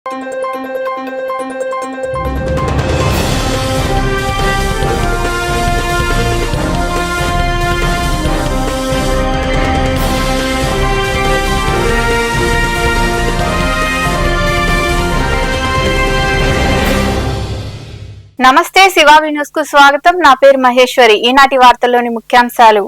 నమస్తే శివావి న్యూస్ కు స్వాగతం. నా పేరు మహేశ్వరి. ఈనాటి వార్తల్లోని ముఖ్యాంశాలు.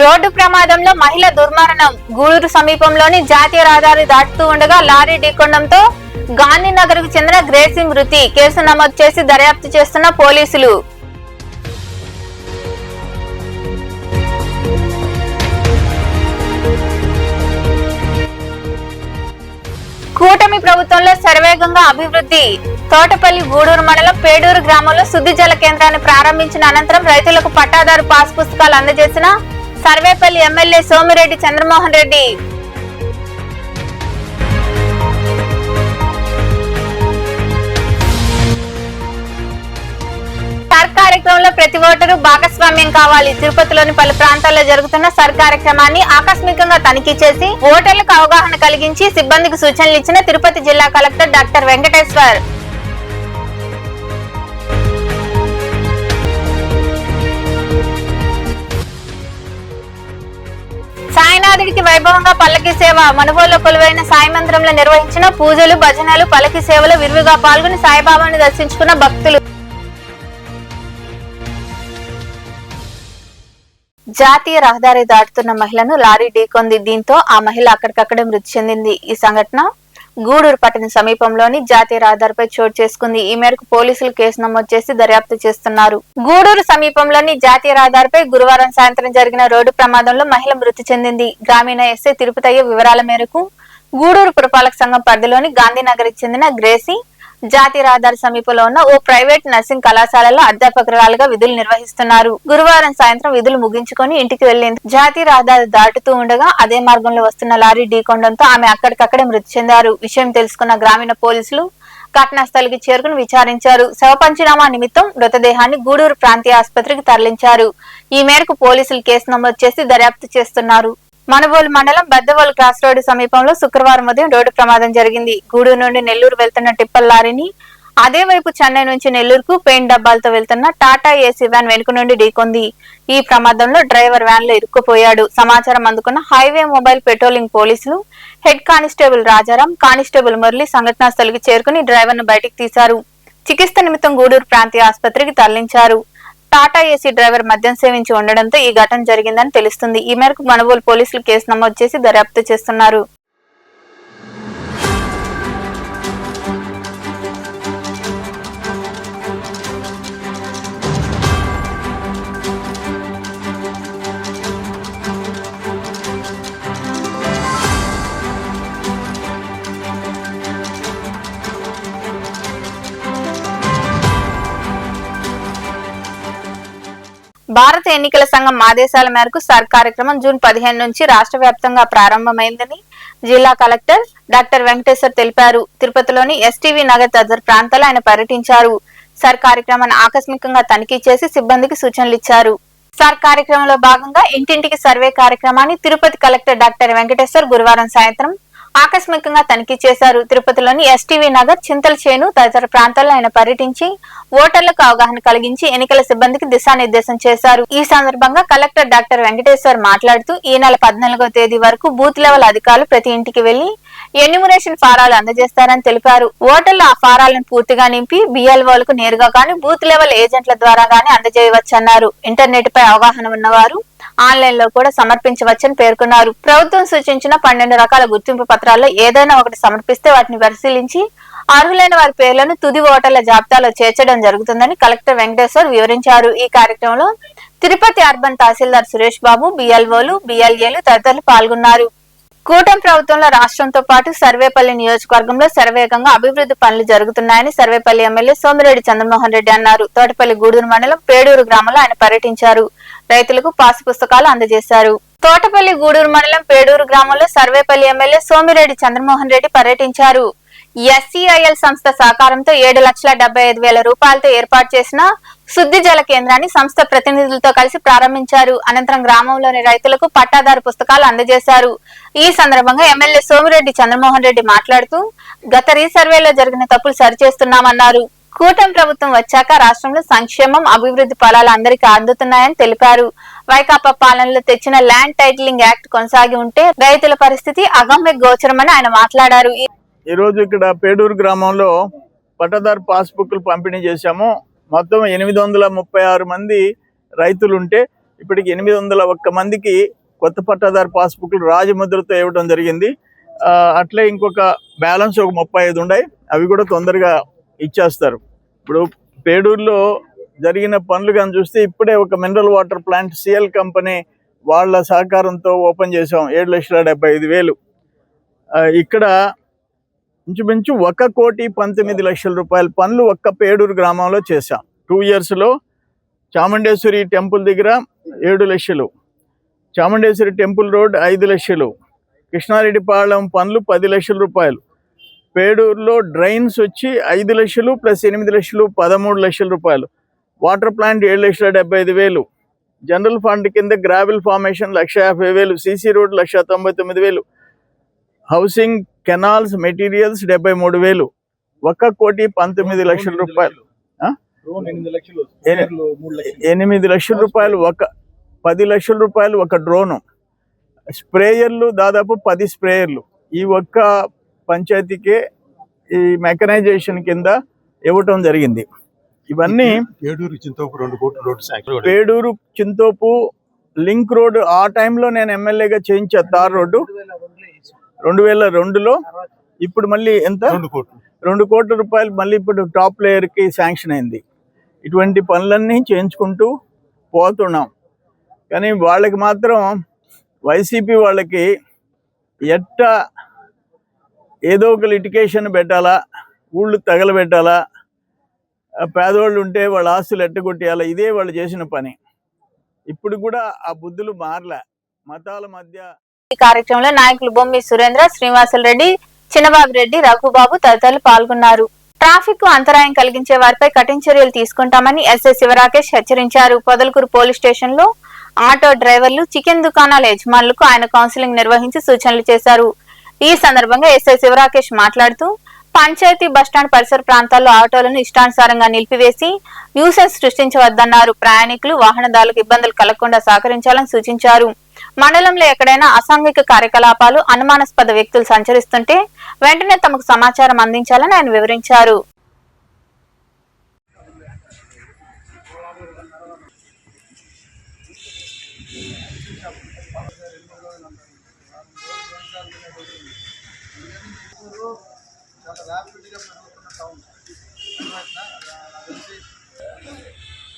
రోడ్డు ప్రమాదంలో మహిళ దుర్మరణం. గూడూరు సమీపంలోని జాతీయ రహదారి దాటుతూ ఉండగా లారీ ఢీకొనడంతో గాంధీనగర్ కు చెందిన గ్రేసీ మృతి. కేసు నమోదు చేసి దర్యాప్తు చేస్తున్న పోలీసులు. కూటమి ప్రభుత్వంలో శరవేగంగా అభివృద్ధి. తోటపల్లి గూడూరు మండలం పేడూరు గ్రామంలో శుద్ధి జల కేంద్రాన్ని ప్రారంభించిన అనంతరం రైతులకు పట్టాదారు పాస్ పుస్తకాలు అందజేసిన సర్వేపల్లి ఎమ్మెల్యే సోమిరెడ్డి చంద్రమోహన్ రెడ్డి. సర్ కార్యక్రమంలో ప్రతి ఓటరు భాగస్వామ్యం కావాలి. తిరుపతిలోని పలు ప్రాంతాల్లో జరుగుతున్న సర్ కార్యక్రమాన్ని ఆకస్మికంగా తనిఖీ చేసి ఓటర్లకు అవగాహన కలిగించి సిబ్బందికి సూచనలు ఇచ్చిన తిరుపతి జిల్లా కలెక్టర్ డాక్టర్ వెంకటేశ్వర్. సాయినాథుడికి వైభవంగా పల్లకి సేవ. మనుగోలులో కొలువైన సాయి మందిరంలో నిర్వహించిన పూజలు, భజనలు, పల్లకి సేవలో విరివిగా పాల్గొని సాయిబాబాను దర్శించుకున్న భక్తులు. జాతీయ రహదారి దాటుతున్న మహిళను లారీ ఢీకొంది. దీంతో ఆ మహిళ అక్కడికక్కడే మృతి చెందింది. ఈ సంఘటన గూడూరు పట్టణ సమీపంలోని జాతీయ రహదారిపై చోటు చేసుకుంది. ఈ మేరకు పోలీసులు కేసు నమోదు చేసి దర్యాప్తు చేస్తున్నారు. గూడూరు సమీపంలోని జాతీయ రహదారిపై గురువారం సాయంత్రం జరిగిన రోడ్డు ప్రమాదంలో మహిళ మృతి చెందింది. గ్రామీణ ఎస్ఐ తిరుపతయ్య వివరాల మేరకు గూడూరు పురపాలక సంఘం పరిధిలోని గాంధీనగర్ కి చెందిన గ్రేసీ జాతీయ రహదారి సమీపంలో ఉన్న ఓ ప్రైవేట్ నర్సింగ్ కళాశాలలో అధ్యాపకురాలుగా విధులు నిర్వహిస్తున్నారు. గురువారం సాయంత్రం విధులు ముగించుకొని ఇంటికి వెళ్లేందుకు జాతీయ రహదారి దాటుతూ ఉండగా అదే మార్గంలో వస్తున్న లారీ ఢీకొనడంతో ఆమె అక్కడికక్కడే మృతి చెందారు. విషయం తెలుసుకున్న గ్రామీణ పోలీసులు ఘటనా స్థలికి చేరుకుని విచారించారు. శవ పంచనామా నిమిత్తం మృతదేహాన్ని గూడూరు ప్రాంతీయ ఆసుపత్రికి తరలించారు. ఈ మేరకు పోలీసులు కేసు నమోదు చేసి దర్యాప్తు చేస్తున్నారు. మనుగోలు మండలం బద్దవోలు క్రాస్ రోడ్డు సమీపంలో శుక్రవారం ఉదయం రోడ్డు ప్రమాదం జరిగింది. గూడూరు నుండి నెల్లూరు వెళ్తున్న టిప్పర్ లారీని అదే వైపు చెన్నై నుంచి నెల్లూరుకు పెయింట్ డబ్బాలతో వెళ్తున్న టాటా ఏసీ వ్యాన్ వెనుక నుండి ఢీకొంది. ఈ ప్రమాదంలో డ్రైవర్ వ్యాన్ లో ఇరుక్కుపోయాడు. సమాచారం అందుకున్న హైవే మొబైల్ పెట్రోలింగ్ పోలీసులు head constable Rajaram, constable Murali సంఘటనా స్థలికి చేరుకుని డ్రైవర్ ను బయటికి తీశారు. చికిత్స నిమిత్తం గూడూరు ప్రాంతీయ ఆసుపత్రికి తరలించారు. టాటా ఏసీ డ్రైవర్ మద్యం సేవించి ఉండడంతో ఈ ఘటన జరిగిందని తెలుస్తుంది. ఈ మేరకు మనుగోలు పోలీసులు కేసు నమోదు చేసి దర్యాప్తు చేస్తున్నారు. భారత ఎన్నికల సంఘం ఆదేశాల మేరకు సర్ కార్యక్రమం జూన్ 15 నుంచి రాష్ట్ర వ్యాప్తంగా ప్రారంభమైందని జిల్లా కలెక్టర్ డాక్టర్ వెంకటేశ్వర్ తెలిపారు. తిరుపతిలోని ఎస్టీవీ నగర్ తదితర ప్రాంతాల్లో ఆయన పర్యటించారు. సర్ కార్యక్రమాన్ని ఆకస్మికంగా తనిఖీ చేసి సిబ్బందికి సూచనలు ఇచ్చారు. సర్ కార్యక్రమంలో భాగంగా ఇంటింటికి సర్వే కార్యక్రమాన్ని తిరుపతి కలెక్టర్ డాక్టర్ వెంకటేశ్వర్ గురువారం సాయంత్రం ఆకస్మికంగా తనిఖీ చేశారు. తిరుపతిలోని ఎస్టీవీ నగర్, చింతల చేను తదితర ప్రాంతాల్లో ఆయన పర్యటించి ఓటర్లకు అవగాహన కలిగించి ఎన్నికల సిబ్బందికి దిశానిర్దేశం చేశారు. ఈ సందర్భంగా కలెక్టర్ డాక్టర్ వెంకటేశ్వర్ మాట్లాడుతూ ఈ నెల 14వ తేదీ వరకు బూత్ లెవెల్ అధికారులు ప్రతి ఇంటికి వెళ్లి ఎన్యూమరేషన్ ఫారాలు అందజేస్తారని తెలిపారు. ఓటర్లు ఆ ఫారాలను పూర్తిగా నింపి బిఎల్ఓలకు నేరుగా గాని బూత్ లెవెల్ ఏజెంట్ల ద్వారా గాని అందజేయవచ్చన్నారు. ఇంటర్నెట్ పై అవగాహన ఉన్నవారు ఆన్లైన్ లో కూడా సమర్పించవచ్చని పేర్కొన్నారు. ప్రభుత్వం సూచించిన 12 రకాల గుర్తింపు పత్రాల్లో ఏదైనా ఒకటి సమర్పిస్తే వాటిని పరిశీలించి అర్హులైన వారి పేర్లను తుది ఓటర్ల జాబితాలో చేర్చడం జరుగుతుందని కలెక్టర్ వెంకటేశ్వర్ వివరించారు. ఈ కార్యక్రమంలో తిరుపతి అర్బన్ తహసీల్దార్ సురేష్ బాబు, బిఎల్ఓలు, బిఎల్ఏలు తదితరులు పాల్గొన్నారు. కూటమి ప్రభుత్వంలో రాష్ట్రంతో పాటు సర్వేపల్లి నియోజకవర్గంలో శరవేగంగా అభివృద్ధి పనులు జరుగుతున్నాయని సర్వేపల్లి ఎమ్మెల్యే సోమిరెడ్డి చంద్రమోహన్ రెడ్డి అన్నారు. తోటపల్లి గూడూరు మండలం పేడూరు గ్రామంలో ఆయన పర్యటించారు. రైతులకు పాసు పుస్తకాలు అందజేశారు. తోటపల్లి గూడూరు మండలం పేడూరు గ్రామంలో సర్వేపల్లి ఎమ్మెల్యే సోమిరెడ్డి చంద్రమోహన్ రెడ్డి పర్యటించారు. SCIL సంస్థ సహకారంతో 7,75,000 రూపాయలతో ఏర్పాటు చేసిన శుద్ధి జల కేంద్రాన్ని సంస్థ ప్రతినిధులతో కలిసి ప్రారంభించారు. అనంతరం గ్రామంలోని రైతులకు పట్టాదారు పుస్తకాలు అందజేశారు. ఈ సందర్భంగా ఎమ్మెల్యే సోమిరెడ్డి చంద్రమోహన్ రెడ్డి మాట్లాడుతూ గత రీసర్వేలో జరిగిన తప్పులు సరిచేస్తున్నామన్నారు. కూటమి ప్రభుత్వం వచ్చాక రాష్ట్రంలో సంక్షేమం, అభివృద్ధి ఫలాలు అందరికీ అందుతున్నాయని తెలిపారు. వైకాపా పాలనలో తెచ్చిన ల్యాండ్ టైటిలింగ్ యాక్ట్ కొనసాగి ఉంటే రైతుల పరిస్థితి అగమ్య గోచరమని ఆయన మాట్లాడారు. ఈ రోజు ఇక్కడ పేడూరు గ్రామంలో పట్టాదారు పాస్బుక్లు పంపిణీ చేశాము. మొత్తం 836 మంది రైతులు ఉంటే ఇప్పటికి 801 మందికి కొత్త పట్టాదారు పాస్బుక్లు రాజముద్రతో ఇవ్వడం జరిగింది. అట్లే ఇంకొక బ్యాలెన్స్ ఒక 35 ఉన్నాయి, అవి కూడా తొందరగా ఇచ్చేస్తారు. ఇప్పుడు పేడూరులో జరిగిన పనులు కానీ చూస్తే ఇప్పుడే ఒక mineral water plant CL company వాళ్ళ సహకారంతో ఓపెన్ చేసాం. 7,75,000. ఇక్కడ ఇంచుమించు 1,19,00,000 రూపాయల పనులు ఒక్క పేడూరు గ్రామంలో చేశాం. 2 yearsలో చాముండేశ్వరి టెంపుల్ దగ్గర 7 లక్షలు, చాముండేశ్వరి టెంపుల్ రోడ్ 5 లక్షలు, కృష్ణారెడ్డిపాళెం పనులు 10 లక్షల రూపాయలు, పేడూరులో డ్రైన్స్ వచ్చి 5 లక్షలు ప్లస్ 8 లక్షలు 13 లక్షల రూపాయలు, వాటర్ ప్లాంట్ 7,75,000, జనరల్ ఫండ్ కింద gravel formation 1,50,000, CC road 1,99,000, housing canals materials 73,000, 1,19,00,000 రూపాయలు, 8 లక్షల రూపాయలు, 10 లక్షల రూపాయలు ఒక డ్రోను, స్ప్రేయర్లు దాదాపు 10 స్ప్రేయర్లు ఈ ఒక్క పంచాయతీకే ఈ మెకనైజేషన్ కింద ఇవ్వటం జరిగింది. ఇవన్నీ పేడూరు చింతోపు లింక్ రోడ్ ఆ టైంలో నేను ఎమ్మెల్యేగా చేయించా. తార్ రోడ్డు 2002లో, ఇప్పుడు మళ్ళీ ఎంత 2 కోట్ల రూపాయలు మళ్ళీ ఇప్పుడు టాప్ లేయర్కి శాంక్షన్ అయింది. ఇటువంటి పనులన్నీ చేయించుకుంటూ పోతున్నాం. కానీ వాళ్ళకి మాత్రం వైసీపీ వాళ్ళకి ఏదో ఒక లిటికేషన్ పెట్టాలా, ఊళ్ళు తగలబెట్టాలా, పేదవాళ్ళు ఉంటే వాళ్ళ ఆస్తులు ఎట్టగొట్టేయాలా, ఇదే వాళ్ళు చేసిన పని. ఇప్పుడు కూడా ఆ బుద్ధులు మారలే. మతాల మధ్య ఈ కార్యక్రమంలో నాయకులు బొమ్మి సురేంద్ర, శ్రీనివాసులు రెడ్డి, చిన్నబాబు రెడ్డి, రఘుబాబు తదితరులు పాల్గొన్నారు. ట్రాఫిక్ కు అంతరాయం కలిగించే వారిపై కఠిన చర్యలు తీసుకుంటామని ఎస్ఐ శివరాకేష్ హెచ్చరించారు. పొదలకూరు పోలీస్ స్టేషన్ లో ఆటో డ్రైవర్లు, చికెన్ దుకాణాల యజమానులకు ఆయన కౌన్సిలింగ్ నిర్వహించి సూచనలు చేశారు. ఈ సందర్భంగా ఎస్ఐ శివరాకేష్ మాట్లాడుతూ పంచాయతీ బస్టాండ్ పరిసర ప్రాంతాల్లో ఆటోలను ఇష్టానుసారంగా నిలిపివేసి న్యూసెన్స్ సృష్టించవద్దన్నారు. ప్రయాణికులు, వాహనదారులకు ఇబ్బందులు కలగకుండా సహకరించాలని సూచించారు. మండలంలో ఎక్కడైనా అసాంఘిక కార్యకలాపాలు, అనుమానాస్పద వ్యక్తులు సంచరిస్తుంటే వెంటనే తమకు సమాచారం అందించాలని ఆయన వివరించారు.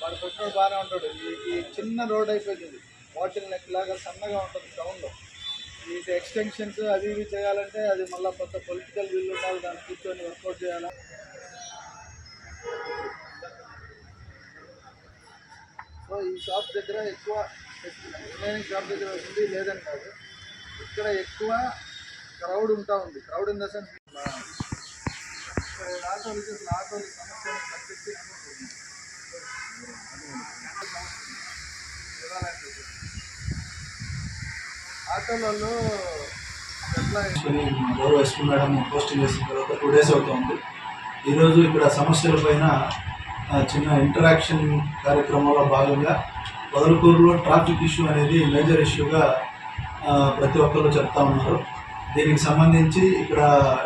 వాడు కొట్టినోడు బాగానే ఉంటాడు. ఈ చిన్న రోడ్ అయిపోయింది, బాటిల్ నెక్ లాగా సన్నగా ఉంటుంది టౌన్లో. ఈ ఎక్స్టెన్షన్స్ అవి ఇవి చేయాలంటే అది మళ్ళీ కొత్త పొలిటికల్ వీళ్ళు ఉండాలి, దాన్ని కూర్చొని వర్కౌట్ చేయాలి. సో ఈ షాప్ దగ్గర ఎక్కువ రిమైనింగ్ షాప్ దగ్గర ఉంది లేదని కాదు, ఇక్కడ ఎక్కువ క్రౌడ్ ఉంటా ఉంది. క్రౌడ్ ఇన్ ద సెన్స్ ఆటోలు సమస్య కనిపిస్తే ఆటోలలో గౌరవ ఎస్పీ మేడం పోస్టింగ్ చేసిన తర్వాత 2 days అవుతుంది. ఈరోజు ఇక్కడ సమస్యల పైన చిన్న ఇంటరాక్షన్ కార్యక్రమంలో భాగంగా పొదలకూరులో ట్రాఫిక్ ఇష్యూ అనేది మేజర్ ఇష్యూగా ప్రతి ఒక్కరు చెప్తా ఉన్నారు. దీనికి సంబంధించి ఇక్కడ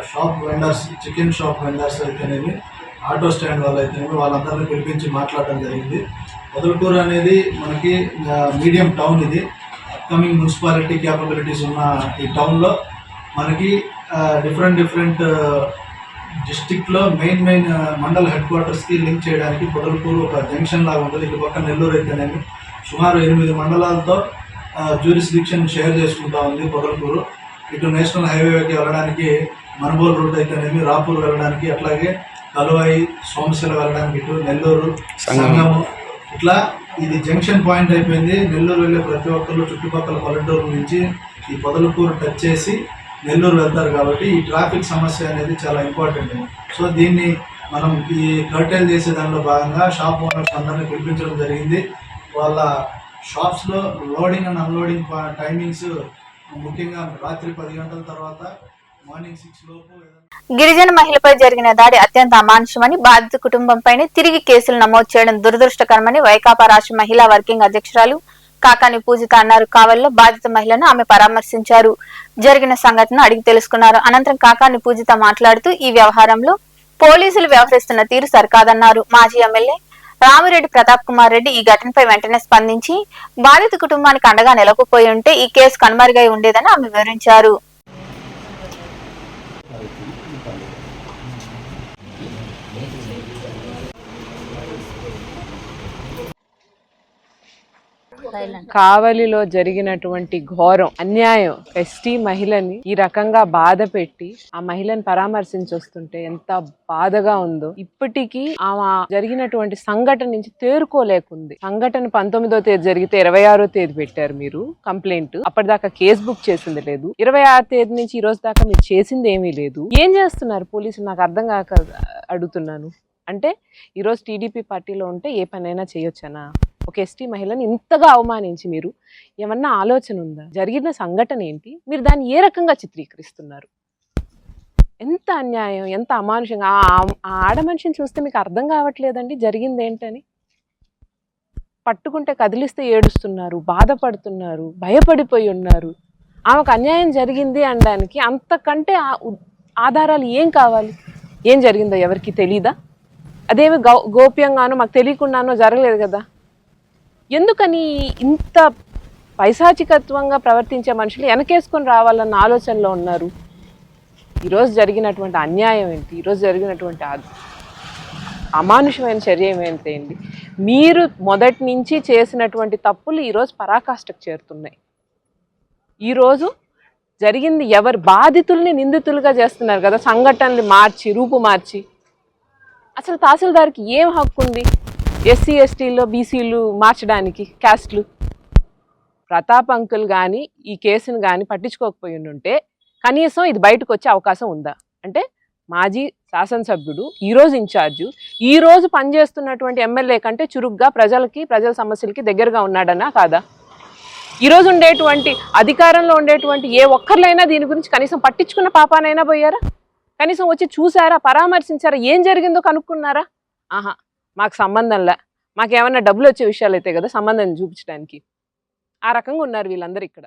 shop vendors, chicken shop vendors అయితేనేమి, ఆటో స్టాండ్ వాళ్ళు అయితేనేమి వాళ్ళందరినీ పిలిపించి మాట్లాడడం జరిగింది. పొదలకూరు అనేది మనకి మీడియం టౌన్. ఇది అప్కమింగ్ మున్సిపాలిటీ క్యాపబిలిటీస్ ఉన్న ఈ టౌన్లో మనకి డిఫరెంట్ డిస్టిక్లో మెయిన్ మండల హెడ్ క్వార్టర్స్కి లింక్ చేయడానికి పొదలకూరు ఒక జంక్షన్ లాగా ఉంటుంది. ఇటు పక్క నెల్లూరు అయితేనేమి సుమారు 8 మండలాలతో జ్యూరిస్డిక్షన్ షేర్ చేసుకుంటా ఉంది పొదలకూరు. ఇటు నేషనల్ హైవేకి వెళ్ళడానికి మనుబోలు రూట్ అయితేనేమి, రాపూర్ వెళ్ళడానికి, అట్లాగే కలువాయి, సోమశిల వెళ్ళడానికి ఇటు నెల్లూరు, సంగము, ఇట్లా ఇది జంక్షన్ పాయింట్ అయిపోయింది. నెల్లూరు వెళ్ళే ప్రతి ఒక్కరు చుట్టుపక్కల పల్లెటూరు నుంచి ఈ పొదలకూరు టచ్ చేసి నెల్లూరు వెళ్తారు కాబట్టి ఈ ట్రాఫిక్ సమస్య అనేది చాలా ఇంపార్టెంట్. సో దీన్ని మనం ఈ కర్టైల్ చేసే దానిలో భాగంగా షాప్ ఓనర్స్ అందరినీ పిలిపించడం జరిగింది. వాళ్ళ షాప్స్లో లోడింగ్ అండ్ అన్లోడింగ్ టైమింగ్స్ ముఖ్యంగా రాత్రి 10 గంటల తర్వాత మార్నింగ్ 6 లోపు. గిరిజన మహిళపై జరిగిన దాడి అత్యంత అమానుషమని, బాధిత కుటుంబంపైనే తిరిగి కేసులు నమోదు చేయడం దురదృష్టకరమని వైకాపా రాష్ట్ర మహిళా వర్కింగ్ అధ్యక్షురాలు కాకాని పూజిత అన్నారు. కావలిలో బాధిత మహిళను ఆమె పరామర్శించారు. జరిగిన సంఘటనను అడిగి తెలుసుకున్నారు. అనంతరం కాకాని పూజిత మాట్లాడుతూ ఈ వ్యవహారంలో పోలీసులు వ్యవహరిస్తున్న తీరు సరికాదన్నారు. మాజీ ఎమ్మెల్యే రామిరెడ్డి ప్రతాప్ కుమార్ రెడ్డి ఈ ఘటనపై వెంటనే స్పందించి బాధిత కుటుంబానికి అండగా నిలవకపోయి ఉంటే ఈ కేసు కనుమరుగై ఉండేదని ఆమె వివరించారు. కావలిలో జరిగినటువంటి ఘోరం అన్యాయం, ఎస్టీ మహిళని ఈ రకంగా బాధ పెట్టి ఆ మహిళని పరామర్శించి వస్తుంటే ఎంత బాధగా ఉందో. ఇప్పటికీ ఆమె జరిగినటువంటి సంఘటన నుంచి తేరుకోలేకుంది. సంఘటన 19వ తేదీ జరిగితే 26వ తేదీ పెట్టారు మీరు కంప్లైంట్. అప్పటిదాకా కేసు బుక్ చేసింది లేదు. 26వ తేదీ నుంచి ఈ రోజు దాకా మీరు చేసింది ఏమీ లేదు. ఏం చేస్తున్నారు పోలీసులు నాకు అర్థం కాక అడుగుతున్నాను. అంటే ఈరోజు టీడీపీ పార్టీలో ఉంటే ఏ పనైనా చేయొచ్చనా? ఒక ఎస్టీ మహిళని ఇంతగా అవమానించి మీరు ఏమన్నా ఆలోచన ఉందా? జరిగిన సంఘటన ఏంటి? మీరు దాన్ని ఏ రకంగా చిత్రీకరిస్తున్నారు? ఎంత అన్యాయం, ఎంత అమానుషంగా. ఆ ఆడ మనిషిని చూస్తే మీకు అర్థం కావట్లేదండి జరిగింది ఏంటని. పట్టుకుంటే కదిలిస్తే ఏడుస్తున్నారు, బాధపడుతున్నారు, భయపడిపోయి ఉన్నారు. ఆమెకు అన్యాయం జరిగింది అనడానికి అంతకంటే ఆధారాలు ఏం కావాలి? ఏం జరిగిందో ఎవరికి తెలీదా? అదేమి గోప్యంగానో మాకు తెలియకుండానో జరగలేదు కదా. ఎందుకని ఇంత పైశాచికత్వంగా ప్రవర్తించే మనుషులు వెనకేసుకొని రావాలన్న ఆలోచనలో ఉన్నారు? ఈరోజు జరిగినటువంటి అన్యాయం ఏంటి? ఈరోజు జరిగినటువంటి అమానుషమైన చర్య ఏంటి? మీరు మొదటి నుంచి చేసినటువంటి తప్పులు ఈరోజు పరాకాష్ఠకు చేరుతున్నాయి. ఈరోజు జరిగింది ఎవరు? బాధితుల్ని నిందితులుగా చేస్తున్నారు కదా, సంఘటనలు మార్చి రూపు మార్చి. అసలు తహసీల్దార్కి ఏం హక్కు ఉంది ఎస్సీ ఎస్టీలో బీసీలు మార్చడానికి, క్యాస్ట్లు? ప్రతాప్ అంకుల్ కానీ ఈ కేసును కానీ పట్టించుకోకపోయి ఉంటే కనీసం ఇది బయటకు వచ్చే అవకాశం ఉందా? అంటే మాజీ శాసనసభ్యుడు, ఈరోజు ఇన్ఛార్జు, ఈరోజు పనిచేస్తున్నటువంటి ఎమ్మెల్యే కంటే చురుగ్గా ప్రజల సమస్యలకి దగ్గరగా ఉన్నాడనా కాదా? ఈరోజు ఉండేటువంటి అధికారంలో ఉండేటువంటి ఏ ఒక్కర్లైనా దీని గురించి కనీసం పట్టించుకున్న పాపానైనా పోయారా? కనీసం వచ్చి చూసారా, పరామర్శించారా, ఏం జరిగిందో కనుక్కున్నారా? ఆహా, మాకు సంబంధంలా, మాకేమన్నా డబ్బులు వచ్చే విషయాలు అయితే కదా సంబంధం చూపించడానికి. ఆ రకంగా ఉన్నారు వీళ్ళందరూ ఇక్కడ.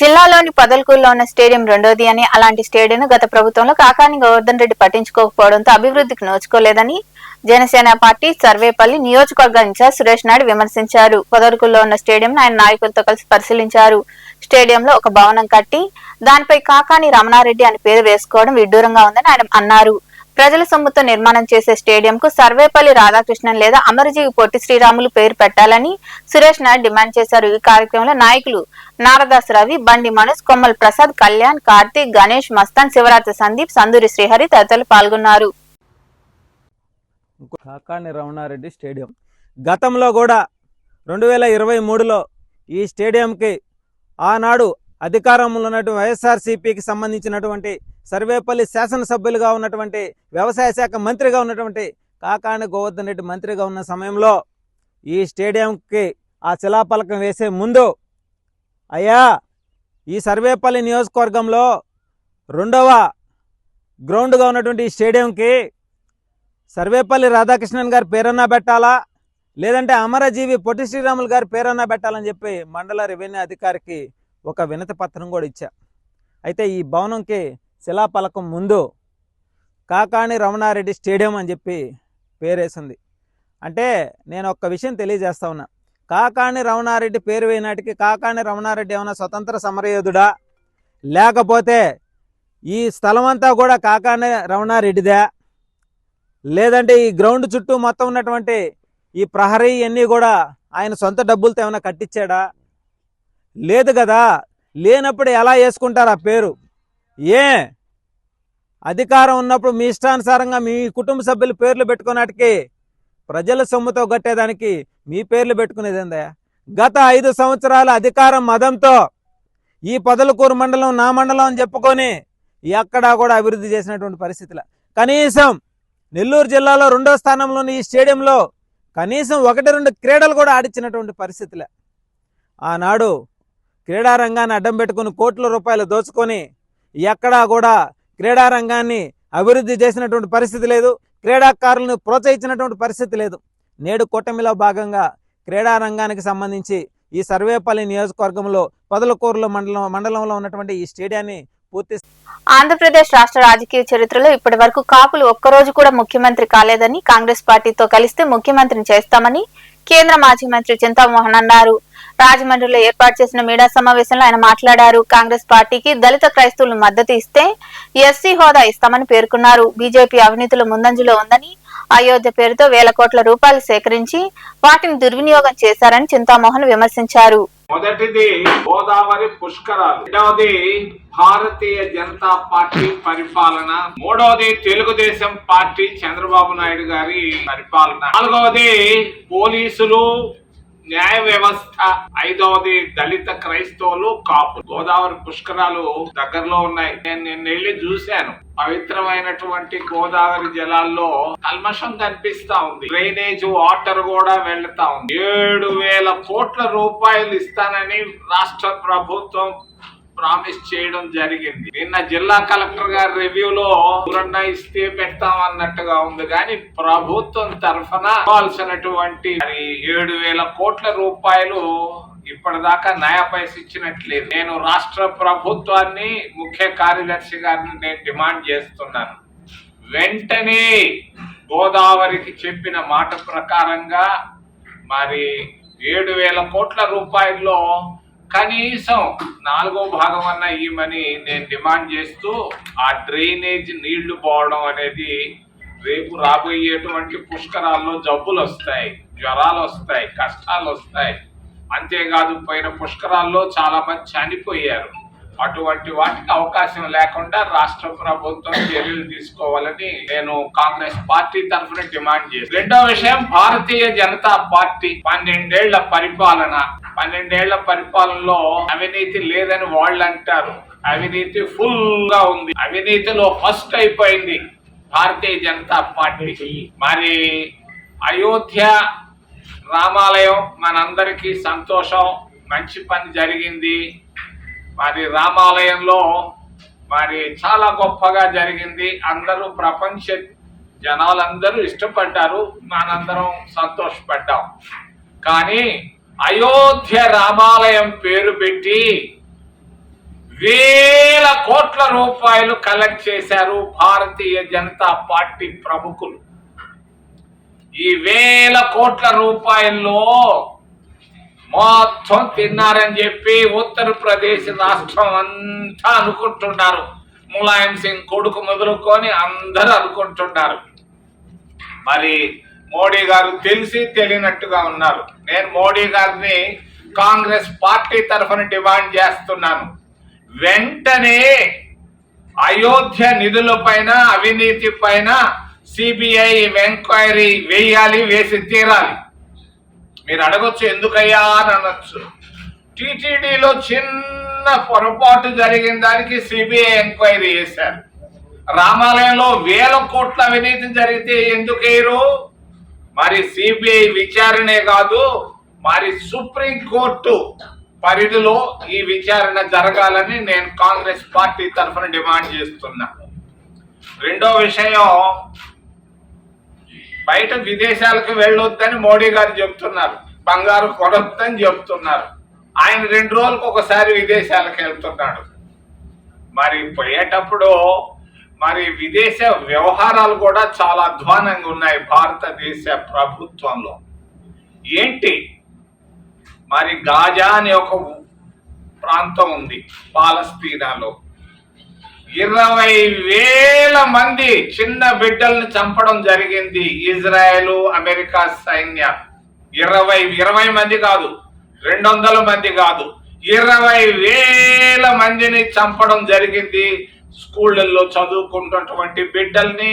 జిల్లాలోని పొదలకూరులో ఉన్న స్టేడియం రెండోది అని, అలాంటి స్టేడియం గత ప్రభుత్వంలో కాకాని గోవర్ధన్ రెడ్డి పట్టించుకోకపోవడంతో అభివృద్ధికి నోచుకోలేదని జనసేన పార్టీ సర్వేపల్లి నియోజకవర్గ ఇన్ఛార్జ్ సురేష్ నాయుడు విమర్శించారు. పొదలకూరులో ఉన్న స్టేడియం ఆయన నాయకులతో కలిసి పరిశీలించారు. స్టేడియంలో ఒక భవనం కట్టి దానిపై కాకాని రమణారెడ్డి అని పేరు వేసుకోవడం విడ్డూరంగా ఉందని ఆయన అన్నారు. ప్రజల సొమ్ముతో నిర్మాణం చేసే స్టేడియం కు సర్వేపల్లి రాధాకృష్ణన్ లేదా అమరజీవి పొట్టి శ్రీరాములు పేరు పెట్టాలని సురేష్ నాయుడు డిమాండ్ చేశారు. ఈ కార్యక్రమంలో నాయకులు నారదాస్ రవి, బండి మనోజ్, కొమ్మల్ ప్రసాద్, కళ్యాణ్, కార్తీక్, గణేష్, మస్తాన్, శివరాత్రి సందీప్, సందూరి శ్రీహరి తదితరులు పాల్గొన్నారు. కాకాని రమణారెడ్డి స్టేడియం గతంలో కూడా 2023లో ఈ స్టేడియంకి ఆనాడు అధికారంలో ఉన్నటువంటి వైఎస్ఆర్సీపీకి సంబంధించినటువంటి సర్వేపల్లి శాసనసభ్యులుగా ఉన్నటువంటి వ్యవసాయ శాఖ మంత్రిగా ఉన్నటువంటి కాకాని గోవర్ధన్ రెడ్డి మంత్రిగా ఉన్న సమయంలో ఈ స్టేడియంకి ఆ శిలాఫలకం వేసే ముందు, అయ్యా ఈ సర్వేపల్లి నియోజకవర్గంలో రెండవ గ్రౌండ్గా ఉన్నటువంటి ఈ స్టేడియంకి సర్వేపల్లి రాధాకృష్ణన్ గారి పేరన్నా పెట్టాలా, లేదంటే అమరజీవి పొట్టి శ్రీరాములు గారి పేరన్నా పెట్టాలని చెప్పి మండల రెవెన్యూ అధికారికి ఒక వినతి పత్రం కూడా ఇచ్చా. అయితే ఈ భవనంకి శిలాఫలకం ముందు కాకాని రమణారెడ్డి స్టేడియం అని చెప్పి పేరేసింది. అంటే నేను ఒక్క విషయం తెలియజేస్తా ఉన్నా, కాకాని రమణారెడ్డి పేరు వేయనాటికి కాకాని రమణారెడ్డి ఏమైనా స్వతంత్ర సమరయోధుడా, లేకపోతే ఈ స్థలం అంతా కూడా కాకాని రమణారెడ్డిదే, లేదంటే ఈ గ్రౌండ్ చుట్టూ మొత్తం ఉన్నటువంటి ఈ ప్రహరీ అన్నీ కూడా ఆయన సొంత డబ్బులతో ఏమైనా కట్టించాడా? లేదు కదా. లేనప్పుడు ఎలా వేసుకుంటారు ఆ పేరు? అధికారం ఉన్నప్పుడు మీ ఇష్టానుసారంగా మీ కుటుంబ సభ్యుల పేర్లు పెట్టుకున్నట్టుకి ప్రజల సొమ్ముతో కట్టేదానికి మీ పేర్లు పెట్టుకునేది ఏందా? గత 5 సంవత్సరాల అధికారం మదంతో ఈ పొదలకూరు మండలం నా మండలం అని చెప్పుకొని ఎక్కడా కూడా అభివృద్ధి చేసినటువంటి పరిస్థితులు. కనీసం నెల్లూరు జిల్లాలో 2వ స్థానంలోని ఈ స్టేడియంలో కనీసం 1-2 క్రీడలు కూడా ఆడించినటువంటి పరిస్థితులే. ఆనాడు క్రీడారంగాన్ని అడ్డం పెట్టుకుని కోట్ల రూపాయలు దోచుకొని ఎక్కడా కూడా క్రీడారంగాన్ని అభివృద్ధి చేసినటువంటి పరిస్థితి లేదు, క్రీడాకారులను ప్రోత్సహించినటువంటి పరిస్థితి లేదు. నేడు కూటమిలో భాగంగా క్రీడారంగానికి సంబంధించి ఈ సర్వేపల్లి నియోజకవర్గంలో పొదలకూరులో మండలంలో ఉన్నటువంటి ఈ స్టేడియాన్ని పూర్తి. ఆంధ్రప్రదేశ్ రాష్ట్ర రాజకీయ చరిత్రలో ఇప్పటి వరకు కాపులు ఒక్కరోజు కూడా ముఖ్యమంత్రి కాలేదని, కాంగ్రెస్ పార్టీతో కలిస్తే ముఖ్యమంత్రిని చేస్తామని కేంద్ర మాజీ మంత్రి చింతామోహన్ అన్నారు. రాజమండ్రిలో ఏర్పాటు చేసిన మీడియా సమావేశంలో ఆయన మాట్లాడారు. కాంగ్రెస్ పార్టీకి దళిత క్రైస్తవులు మద్దతు ఇస్తే ఎస్సీ హోదా ఇస్తామని పేర్కొన్నారు. బీజేపీ అవినీతిలో ముందంజలో ఉందని, అయోధ్య పేరుతో వేల కోట్ల రూపాయలు సేకరించి వాటిని దుర్వినియోగం చేశారని చింతామోహన్ విమర్శించారు. మొదటిది గోదావరి పుష్కరాలు, రెండవది భారతీయ జనతా పార్టీ పరిపాలన, మూడవది తెలుగుదేశం పార్టీ చంద్రబాబు నాయుడు గారి పరిపాలన, నాలుగవది పోలీసులు న్యాయ వ్యవస్థ, ఐదవది దళిత క్రైస్తవులు కాపులు. గోదావరి పుష్కరాలు దగ్గరలో ఉన్నాయి. నేను నిన్న వెళ్ళి చూశాను. పవిత్రమైనటువంటి గోదావరి జలాల్లో కల్మషం కనిపిస్తా ఉంది. డ్రైనేజ్ వాటర్ కూడా వెళ్తా ఉంది. 7,000 కోట్ల రూపాయలు ఇస్తానని రాష్ట్ర ప్రభుత్వం ప్రామిస్ చేయడం జరిగింది. నిన్న జిల్లా కలెక్టర్ గారి రివ్యూలో ఎవరన్నా ఇస్తే పెడతాం అన్నట్టుగా ఉంది, కానీ ప్రభుత్వం తరఫున కావాల్సినటువంటి 7,000 కోట్ల రూపాయలు ఇప్పటిదాకా నయా పైస ఇచ్చినట్లేదు. నేను రాష్ట్ర ప్రభుత్వాన్ని, ముఖ్య కార్యదర్శి గారిని నేను డిమాండ్ చేస్తున్నాను, వెంటనే గోదావరికి చెప్పిన మాట ప్రకారంగా మరి 7,000 కోట్ల రూపాయల్లో కనీసం 4వ భాగం అన్న ఇవ్వమని నేను డిమాండ్ చేస్తూ, ఆ డ్రైనేజ్ నీళ్లు పోవడం అనేది రేపు రాబోయేటువంటి పుష్కరాల్లో జబ్బులు వస్తాయి, జ్వరాలు వస్తాయి, కష్టాలు వస్తాయి. అంతేకాదు పోయిన పుష్కరాల్లో చాలా మంది చనిపోయారు. అటువంటి వాటికి అవకాశం లేకుండా రాష్ట్ర ప్రభుత్వం చర్యలు తీసుకోవాలని నేను కాంగ్రెస్ పార్టీ తరఫున డిమాండ్ చేస్తాను. రెండో విషయం, భారతీయ జనతా పార్టీ 12 ఏళ్ల పరిపాలన. 12 ఏళ్ల పరిపాలనలో అవినీతి లేదని వాళ్ళు అంటారు. అవినీతి ఫుల్ గా ఉంది. అవినీతిలో ఫస్ట్ అయిపోయింది భారతీయ జనతా పార్టీ. మరి అయోధ్య రామాలయం మనందరికీ సంతోషం, మంచి పని జరిగింది. మరి రామాలయంలో మరి చాలా గొప్పగా జరిగింది. అందరూ ప్రపంచ జనాలందరూ ఇష్టపడ్డారు, మనందరం సంతోషపడ్డాం. కానీ అయోధ్య రామాలయం పేరు పెట్టి వేల కోట్ల రూపాయలు కలెక్ట్ చేశారు భారతీయ జనతా పార్టీ ప్రముఖులు. ఈ వేల కోట్ల రూపాయల్లో మొత్తం తిన్నారని చెప్పి ఉత్తరప్రదేశ్ రాష్ట్రం అంతా అనుకుంటున్నారు. ములాయం సింగ్ కొడుకు మొదలుకొని అందరూ అనుకుంటున్నారు. మరి మోడీ గారు తెలిసి తెలియనట్టుగా ఉన్నారు. నేను మోడీ గారిని కాంగ్రెస్ పార్టీ తరఫున డిమాండ్ చేస్తున్నాను, వెంటనే అయోధ్య నిధుల పైన, అవినీతి పైన సిబిఐ ఎంక్వైరీ వేయాలి, వేసి తీరాలి. మీరు అడగొచ్చు ఎందుకయ్యా అని అనొచ్చు. టీటీడీలో చిన్న పొరపాటు జరిగిన దానికి సిబిఐ ఎంక్వైరీ చేశారు. రామాలయంలో వేల కోట్ల అవినీతి జరిగితే ఎందుకు వేయరు? మరి సిబిఐ విచారణే కాదు, మరి సుప్రీంకోర్టు పరిధిలో ఈ విచారణ జరగాలని నేను కాంగ్రెస్ పార్టీ తరఫున డిమాండ్ చేస్తున్నా. రెండో విషయం, బయట విదేశాలకు వెళ్ళొద్దని మోడీ గారు చెప్తున్నారు, బంగారు కొనొద్దని చెప్తున్నారు. ఆయన 2 రోజులకు ఒకసారి విదేశాలకు వెళ్తున్నాడు. మరి పోయేటప్పుడు మరి విదేశ వ్యవహారాలు కూడా చాలా అధ్వానంగా ఉన్నాయి భారతదేశ ప్రభుత్వంలో. ఏంటి మరి గాజా అనే ఒక ప్రాంతం ఉంది పాలస్తీనాలో. 20,000 మంది చిన్న బిడ్డల్ని చంపడం జరిగింది ఇజ్రాయెల్, అమెరికా సైన్యం. 20 మంది కాదు, 200 మంది కాదు, 20,000 మందిని చంపడం జరిగింది. స్కూళ్ళల్లో చదువుకుంటున్నటువంటి బిడ్డల్ని,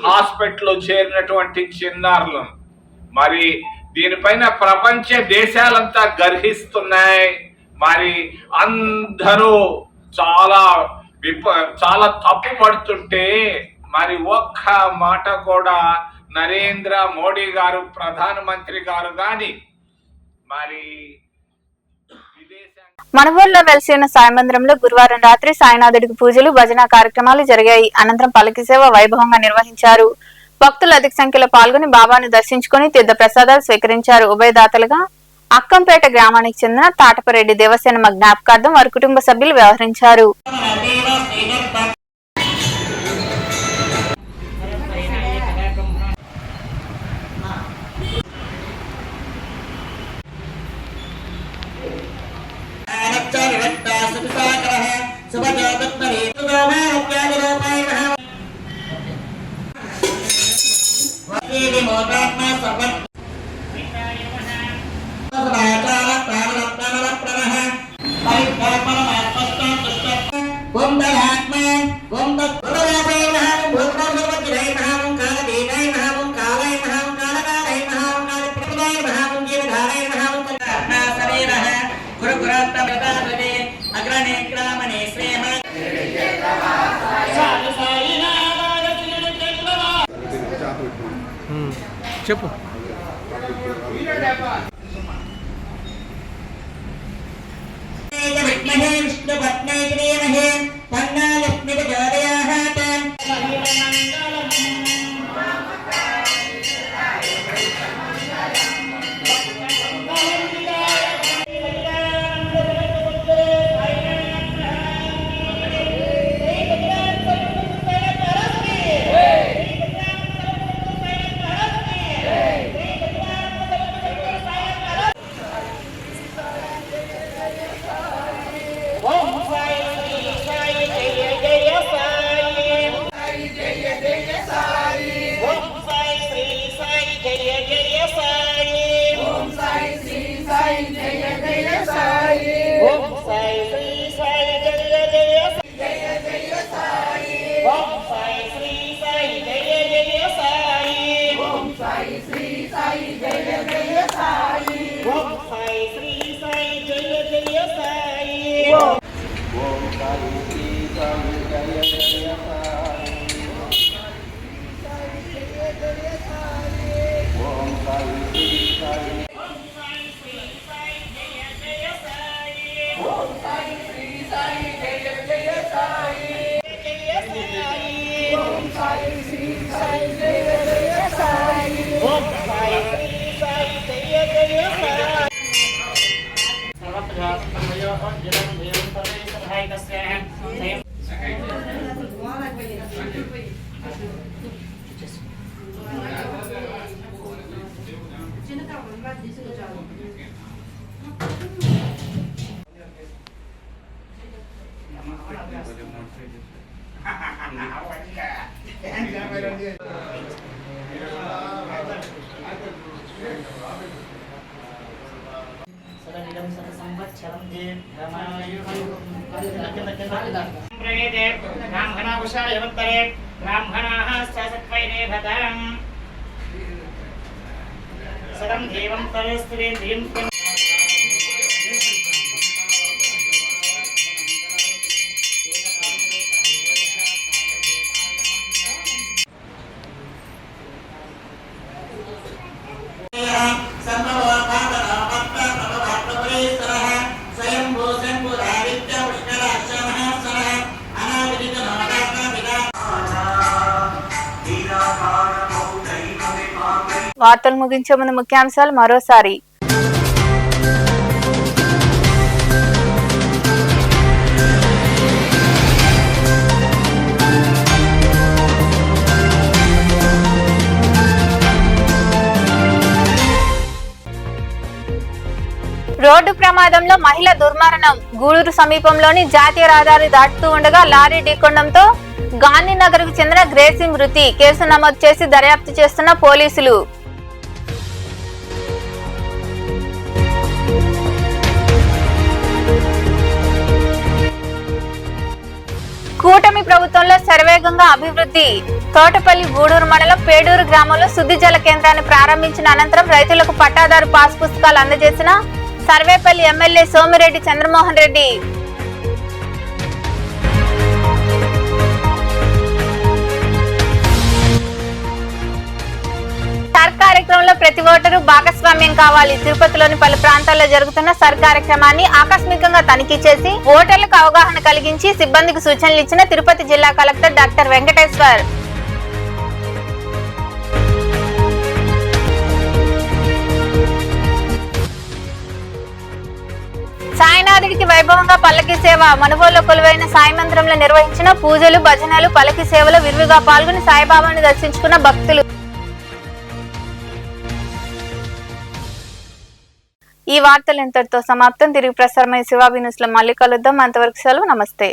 హాస్పిటల్లో చేరినటువంటి చిన్నారులను. మరి దీనిపైన ప్రపంచ దేశాలంతా గర్హిస్తున్నాయి. మరి అందరూ చాలా చాలా తప్పు పడుతుంటే మరి ఒక్క మాట కూడా నరేంద్ర మోడీ గారు ప్రధానమంత్రి గారు గాని మరి మనవోల్లో వెలిసి ఉన్న సాయి మందిరంలో గురువారం రాత్రి సాయినాథుడికి పూజలు భజన కార్యక్రమాలు జరిగాయి. అనంతరం పల్లకి సేవ వైభవంగా నిర్వహించారు. భక్తులు అధిక సంఖ్యలో పాల్గొని బాబాను దర్శించుకుని తీర్థ ప్రసాదాలు స్వీకరించారు. ఉభయదాతలుగా అక్కంపేట గ్రామానికి చెందిన తాటపరెడ్డి దేవసేనమ్మ జ్ఞాపకార్థం వారి కుటుంబ సభ్యులు వ్యవహరించారు. చెప్పు. వార్తలు ముగించే ముందు ముఖ్యాంశాలు మరోసారి. రోడ్డు ప్రమాదంలో మహిళ దుర్మరణం. గూడూరు సమీపంలోని జాతీయ రహదారి దాటుతూ ఉండగా లారీ ఢీకొనడంతో గాంధీనగర్ కు చెందిన గ్రేసీ మృతి. కేసు నమోదు చేసి దర్యాప్తు చేస్తున్న పోలీసులు. కూటమి ప్రభుత్వంలో శరవేగంగా అభివృద్ధి. తోటపల్లి గూడూరు మండలం పేడూరు గ్రామంలో శుద్ధి జల కేంద్రాన్ని ప్రారంభించిన అనంతరం రైతులకు పట్టాదారు పాస్ పుస్తకాలు అందజేసిన సర్వేపల్లి ఎమ్మెల్యే సోమిరెడ్డి చంద్రమోహన్ రెడ్డి. సర్ కార్యక్రమంలో ప్రతి ఓటరు భాగస్వామ్యం కావాలి. తిరుపతిలోని పలు ప్రాంతాల్లో జరుగుతున్న సర్ కార్యక్రమాన్ని ఆకస్మికంగా తనిఖీ చేసి ఓటర్లకు అవగాహన కలిగించి సిబ్బందికి సూచనలు ఇచ్చిన తిరుపతి జిల్లా కలెక్టర్ డాక్టర్ వెంకటేశ్వర్. సాయినాథుడికి వైభవంగా పల్లకి సేవ. మనుబోలులో కొలువైన సాయి మందిరంలో నిర్వహించిన పూజలు, భజనలు, పల్లకి సేవలో విరివిగా పాల్గొని సాయిబాబాను దర్శించుకున్న భక్తులు. ఈ వార్తలు ఇంతటితో సమాప్తం. తిరిగి ప్రసారమై శివాబి న్యూస్ లో మళ్ళీ కలుద్దాం. అంతవరకు సెలవు. నమస్తే.